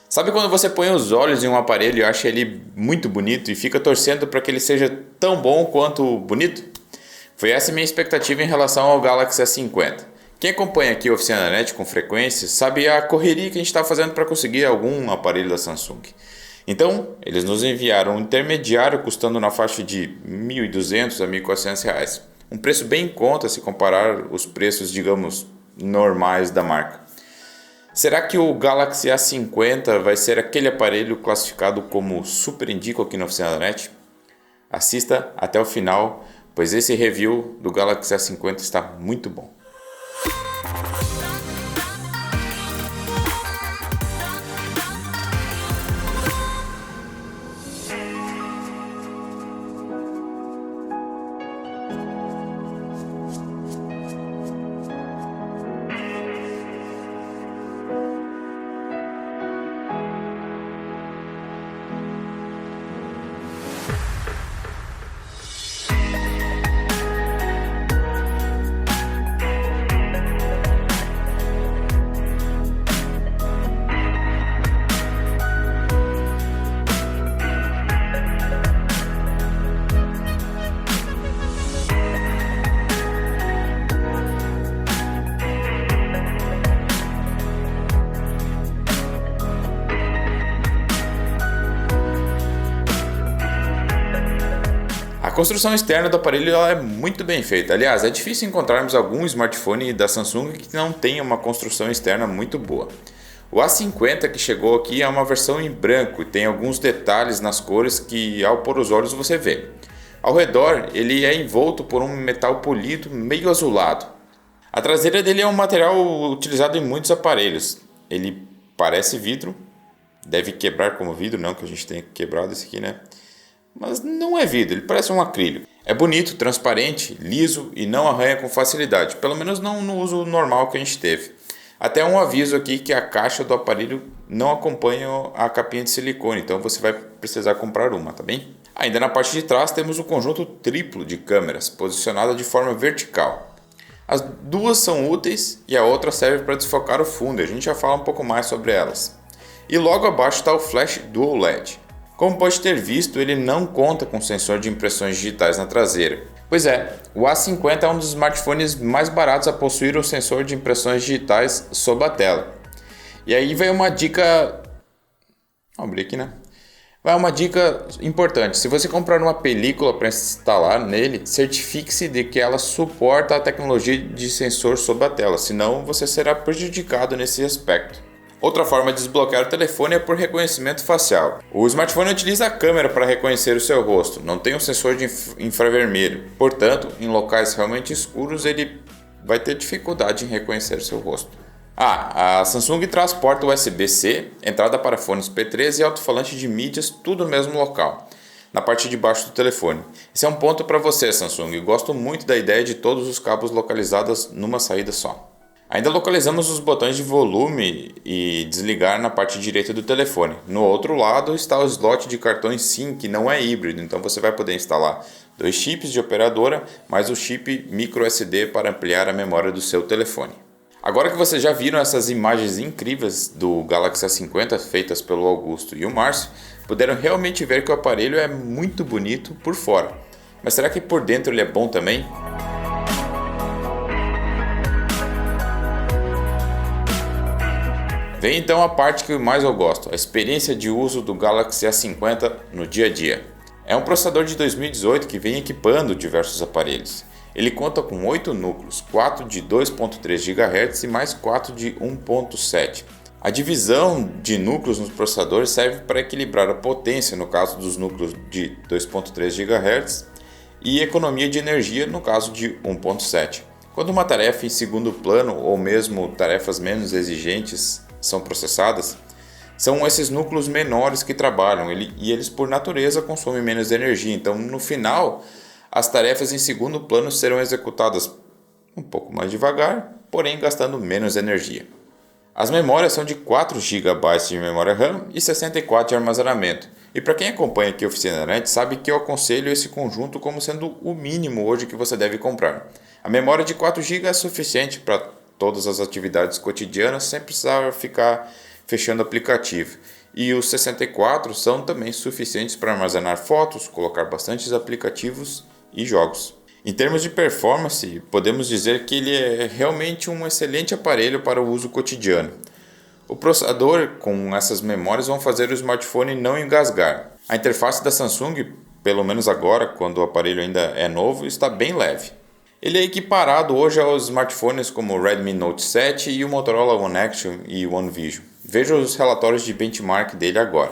Sabe quando você põe os olhos em um aparelho e acha ele muito bonito e fica torcendo para que ele seja tão bom quanto bonito? Foi essa minha expectativa em relação ao Galaxy S50. Quem acompanha aqui a Oficina Net com frequência sabe a correria que a gente está fazendo para conseguir algum aparelho da Samsung. Então, eles nos enviaram um intermediário custando na faixa de R$ 1.200 a R$ 1.400. Um preço bem em conta se comparar os preços, digamos, normais da marca. Será que o Galaxy A50 vai ser aquele aparelho classificado como super indico aqui na Oficina da Net? Assista até o final, pois esse review do Galaxy A50 está muito bom. A construção externa do aparelho ela é muito bem feita. Aliás, é difícil encontrarmos algum smartphone da Samsung que não tenha uma construção externa muito boa. O A50 que chegou aqui é uma versão em branco e tem alguns detalhes nas cores que ao pôr os olhos você vê. Ao redor ele é envolto por um metal polido meio azulado. A traseira dele é um material utilizado em muitos aparelhos. Ele parece vidro, deve quebrar como vidro, não que a gente tenha quebrado esse aqui, né? Mas não é vidro, ele parece um acrílico. É bonito, transparente, liso e não arranha com facilidade, pelo menos não no uso normal que a gente teve. Até um aviso aqui que a caixa do aparelho não acompanha a capinha de silicone, então você vai precisar comprar uma, tá bem? Ainda na parte de trás temos o conjunto triplo de câmeras, posicionada de forma vertical. As duas são úteis e a outra serve para desfocar o fundo, a gente já fala um pouco mais sobre elas. E logo abaixo está o flash Dual LED. Como pode ter visto, ele não conta com sensor de impressões digitais na traseira. Pois é, o A50 é um dos smartphones mais baratos a possuir o sensor de impressões digitais sob a tela. E aí vem uma dica... Vamos abrir aqui, né? Vai uma dica importante. Se você comprar uma película para instalar nele, certifique-se de que ela suporta a tecnologia de sensor sob a tela, senão você será prejudicado nesse aspecto. Outra forma de desbloquear o telefone é por reconhecimento facial. O smartphone utiliza a câmera para reconhecer o seu rosto, não tem um sensor de infravermelho. Portanto, em locais realmente escuros, ele vai ter dificuldade em reconhecer o seu rosto. A Samsung traz porta USB-C, entrada para fones P3 e alto-falante de mídias, tudo no mesmo local, na parte de baixo do telefone. Esse é um ponto para você, Samsung. Gosto muito da ideia de todos os cabos localizados numa saída só. Ainda localizamos os botões de volume e desligar na parte direita do telefone. No outro lado está o slot de cartões SIM, que não é híbrido, então você vai poder instalar 2 chips de operadora, mais o chip microSD para ampliar a memória do seu telefone. Agora que vocês já viram essas imagens incríveis do Galaxy A50 feitas pelo Augusto e o Márcio, puderam realmente ver que o aparelho é muito bonito por fora. Mas será que por dentro ele é bom também? Vem então a parte que mais eu gosto, a experiência de uso do Galaxy A50 no dia a dia. É um processador de 2018 que vem equipando diversos aparelhos. Ele conta com 8 núcleos, 4 de 2.3 GHz e mais 4 de 1.7. A divisão de núcleos nos processadores serve para equilibrar a potência no caso dos núcleos de 2.3 GHz e economia de energia no caso de 1.7. Quando uma tarefa em segundo plano ou mesmo tarefas menos exigentes são processadas, são esses núcleos menores que trabalham e eles por natureza consomem menos energia. Então no final as tarefas em segundo plano serão executadas um pouco mais devagar, porém gastando menos energia. As memórias são de 4 GB de memória RAM e 64 de armazenamento. E para quem acompanha aqui a Oficina da Net sabe que eu aconselho esse conjunto como sendo o mínimo hoje que você deve comprar. A memória de 4 GB é suficiente para todas as atividades cotidianas sem precisar ficar fechando o aplicativo. E os 64 são também suficientes para armazenar fotos, colocar bastantes aplicativos e jogos. Em termos de performance, podemos dizer que ele é realmente um excelente aparelho para o uso cotidiano. O processador com essas memórias vão fazer o smartphone não engasgar. A interface da Samsung, pelo menos agora, quando o aparelho ainda é novo, está bem leve. Ele é equiparado hoje aos smartphones como o Redmi Note 7 e o Motorola One Action e One Vision. Veja os relatórios de benchmark dele agora.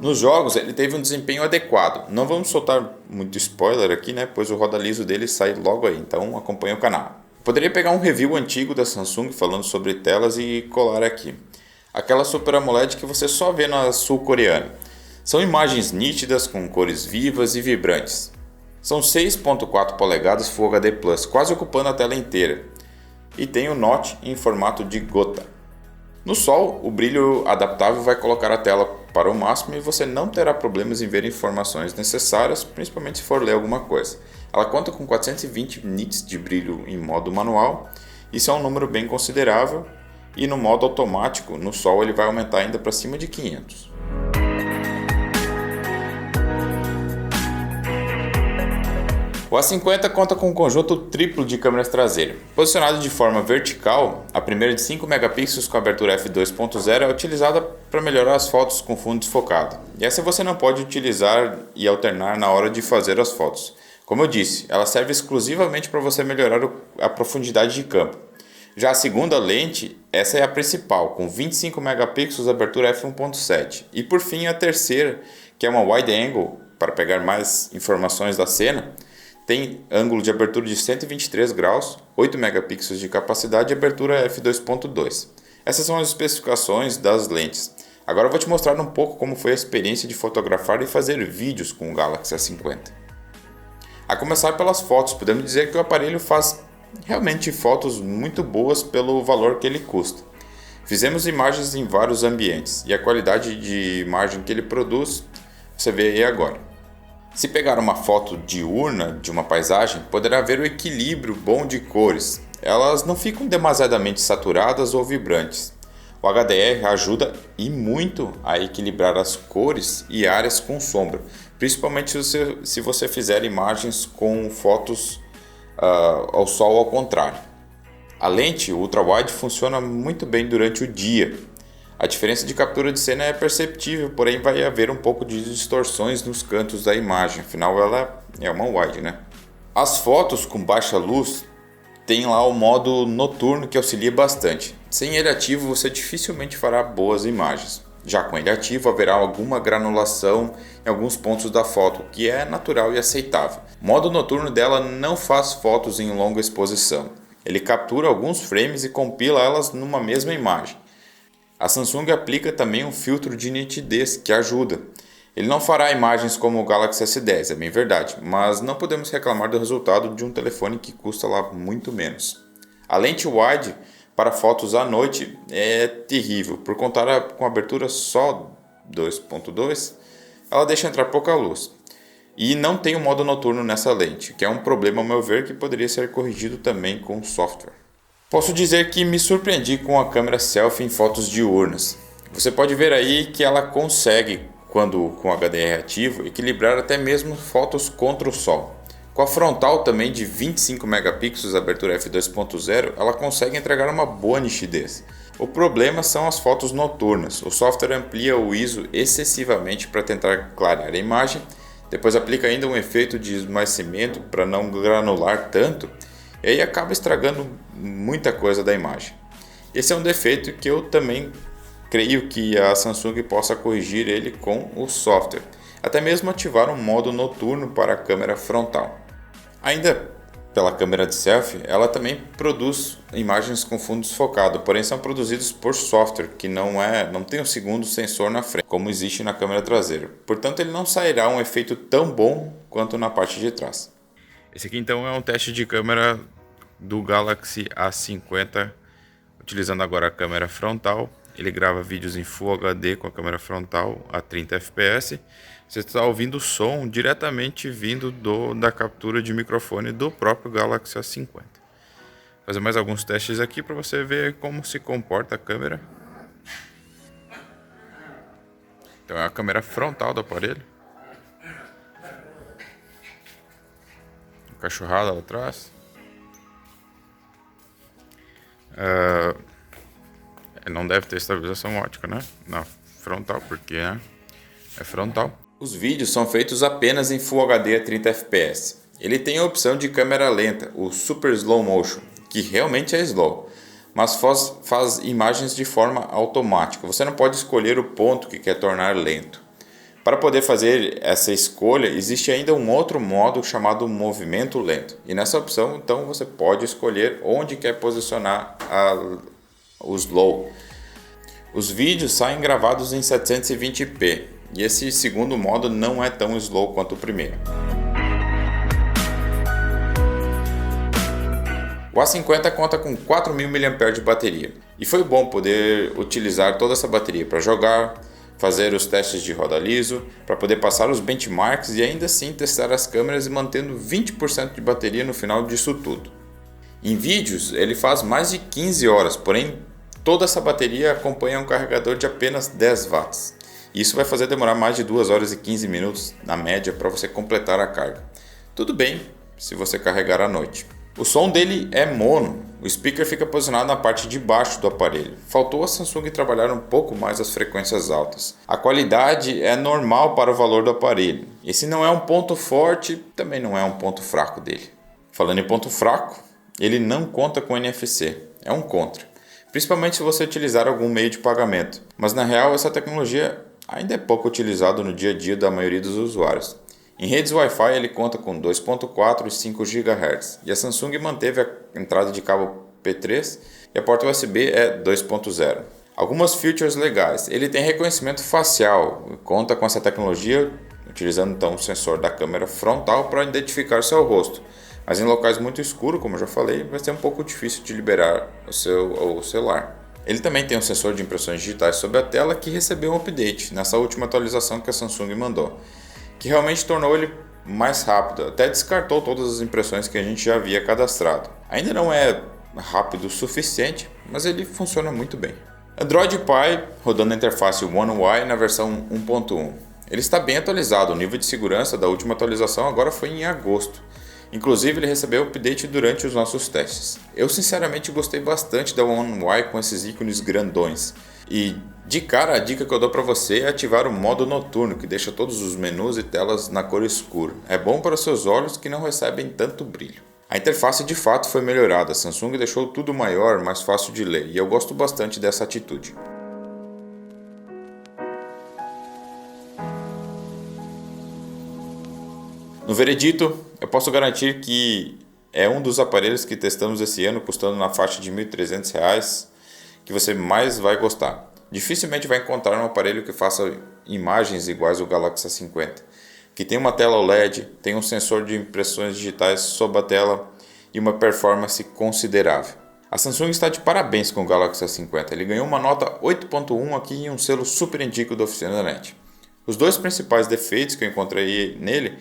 Nos jogos ele teve um desempenho adequado. Não vamos soltar muito spoiler aqui, pois o roda liso dele sai logo aí, então acompanhe o canal. Poderia pegar um review antigo da Samsung falando sobre telas e colar aqui. Aquela Super AMOLED que você só vê na sul-coreana. São imagens nítidas com cores vivas e vibrantes. São 6.4 polegadas Full HD Plus, quase ocupando a tela inteira. E tem o notch em formato de gota. No sol, o brilho adaptável vai colocar a tela para o máximo e você não terá problemas em ver informações necessárias, principalmente se for ler alguma coisa. Ela conta com 420 nits de brilho em modo manual, isso é um número bem considerável, e no modo automático, no sol, ele vai aumentar ainda para cima de 500. O A50 conta com um conjunto triplo de câmeras traseiras. Posicionado de forma vertical, a primeira de 5 megapixels com abertura f2.0 é utilizada para melhorar as fotos com fundo desfocado. E essa você não pode utilizar e alternar na hora de fazer as fotos. Como eu disse, ela serve exclusivamente para você melhorar a profundidade de campo. Já a segunda lente, essa é a principal, com 25 megapixels abertura f1.7. E por fim a terceira, que é uma wide angle, para pegar mais informações da cena, tem ângulo de abertura de 123 graus, 8 megapixels de capacidade e abertura f2.2. Essas são as especificações das lentes. Agora eu vou te mostrar um pouco como foi a experiência de fotografar e fazer vídeos com o Galaxy A50. A começar pelas fotos, podemos dizer que o aparelho faz realmente fotos muito boas pelo valor que ele custa. Fizemos imagens em vários ambientes e a qualidade de imagem que ele produz, você vê aí agora. Se pegar uma foto diurna de uma paisagem, poderá ver o equilíbrio bom de cores. Elas não ficam demasiadamente saturadas ou vibrantes. O HDR ajuda e muito a equilibrar as cores e áreas com sombra, principalmente se você fizer imagens com fotos ao sol ao contrário. A lente ultra-wide funciona muito bem durante o dia. A diferença de captura de cena é perceptível, porém vai haver um pouco de distorções nos cantos da imagem, afinal ela é uma wide, As fotos com baixa luz têm lá o modo noturno que auxilia bastante. Sem ele ativo você dificilmente fará boas imagens. Já com ele ativo haverá alguma granulação em alguns pontos da foto, que é natural e aceitável. O modo noturno dela não faz fotos em longa exposição. Ele captura alguns frames e compila elas numa mesma imagem. A Samsung aplica também um filtro de nitidez que ajuda. Ele não fará imagens como o Galaxy S10, é bem verdade, mas não podemos reclamar do resultado de um telefone que custa lá muito menos. A lente wide para fotos à noite é terrível, por contar com abertura só 2.2, ela deixa entrar pouca luz. E não tem o modo noturno nessa lente, que é um problema ao meu ver que poderia ser corrigido também com software. Posso dizer que me surpreendi com a câmera selfie em fotos diurnas. Você pode ver aí que ela consegue, quando com HDR ativo, equilibrar até mesmo fotos contra o sol. Com a frontal também de 25 megapixels, abertura f2.0, ela consegue entregar uma boa nitidez. O problema são as fotos noturnas. O software amplia o ISO excessivamente para tentar clarear a imagem, depois aplica ainda um efeito de esmaecimento para não granular tanto, e aí acaba estragando muita coisa da imagem. Esse é um defeito que eu também creio que a Samsung possa corrigir ele com o software. Até mesmo ativar um modo noturno para a câmera frontal. Ainda pela câmera de selfie, ela também produz imagens com fundo desfocado, porém são produzidos por software que não tem um segundo sensor na frente, como existe na câmera traseira. Portanto, ele não sairá um efeito tão bom quanto na parte de trás. Esse aqui então é um teste de câmera do Galaxy A50, utilizando agora a câmera frontal. Ele grava vídeos em Full HD com a câmera frontal a 30 fps. Você está ouvindo o som diretamente vindo da captura de microfone do próprio Galaxy A50. Fazer mais alguns testes aqui para você ver como se comporta a câmera. Então é a câmera frontal do aparelho. Cachorrada lá atrás. Não deve ter estabilização ótica, né? Na frontal, porque é frontal. Os vídeos são feitos apenas em Full HD a 30 fps. Ele tem a opção de câmera lenta, o Super Slow Motion, que realmente é slow, mas faz imagens de forma automática. Você não pode escolher o ponto que quer tornar lento. Para poder fazer essa escolha, existe ainda um outro modo chamado movimento lento. E nessa opção, então, você pode escolher onde quer posicionar o slow. Os vídeos saem gravados em 720p, e esse segundo modo não é tão slow quanto o primeiro. O A50 conta com 4.000 mAh de bateria, e foi bom poder utilizar toda essa bateria para jogar, fazer os testes de roda liso, para poder passar os benchmarks e ainda assim testar as câmeras e mantendo 20% de bateria no final disso tudo. Em vídeos ele faz mais de 15 horas, porém toda essa bateria acompanha um carregador de apenas 10 watts. Isso vai fazer demorar mais de 2 horas e 15 minutos na média para você completar a carga. Tudo bem se você carregar à noite. O som dele é mono, o speaker fica posicionado na parte de baixo do aparelho. Faltou a Samsung trabalhar um pouco mais as frequências altas. A qualidade é normal para o valor do aparelho. Esse não é um ponto forte, também não é um ponto fraco dele. Falando em ponto fraco, ele não conta com NFC, é um contra. Principalmente se você utilizar algum meio de pagamento. Mas na real essa tecnologia ainda é pouco utilizada no dia a dia da maioria dos usuários. Em redes Wi-Fi ele conta com 2.4 e 5 GHz, e a Samsung manteve a entrada de cabo P3 e a porta USB é 2.0. Algumas features legais, ele tem reconhecimento facial, conta com essa tecnologia utilizando então o sensor da câmera frontal para identificar seu rosto, mas em locais muito escuros, como eu já falei, vai ser um pouco difícil de liberar o celular. Ele também tem um sensor de impressões digitais sobre a tela que recebeu um update nessa última atualização que a Samsung mandou, que realmente tornou ele mais rápido, até descartou todas as impressões que a gente já havia cadastrado. Ainda não é rápido o suficiente, mas ele funciona muito bem. Android Pie rodando a interface One UI na versão 1.1. Ele está bem atualizado, o nível de segurança da última atualização agora foi em agosto. Inclusive ele recebeu update durante os nossos testes. Eu sinceramente gostei bastante da One UI com esses ícones grandões. E de cara a dica que eu dou para você é ativar o modo noturno, que deixa todos os menus e telas na cor escura. É bom para seus olhos que não recebem tanto brilho. A interface de fato foi melhorada, a Samsung deixou tudo maior, mais fácil de ler, e eu gosto bastante dessa atitude. No veredito, eu posso garantir que é um dos aparelhos que testamos esse ano, custando na faixa de R$ 1.300, que você mais vai gostar. Dificilmente vai encontrar um aparelho que faça imagens iguais ao Galaxy A50, que tem uma tela OLED, tem um sensor de impressões digitais sob a tela e uma performance considerável. A Samsung está de parabéns com o Galaxy A50, ele ganhou uma nota 8.1 aqui e um selo super indico da Oficina.net. Os dois principais defeitos que eu encontrei nele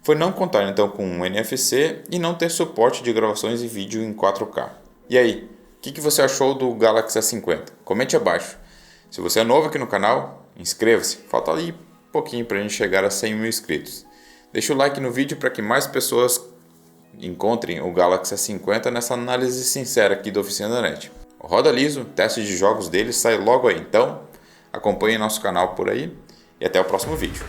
foi não contar então com um NFC e não ter suporte de gravações e vídeo em 4K. E aí, o que você achou do Galaxy A50? Comente abaixo. Se você é novo aqui no canal, inscreva-se. Falta ali pouquinho para a gente chegar a 100 mil inscritos. Deixa o like no vídeo para que mais pessoas encontrem o Galaxy A50 nessa análise sincera aqui da Oficina.net. O Roda Liso, teste de jogos dele, sai logo aí. Então, acompanhe nosso canal por aí e até o próximo vídeo.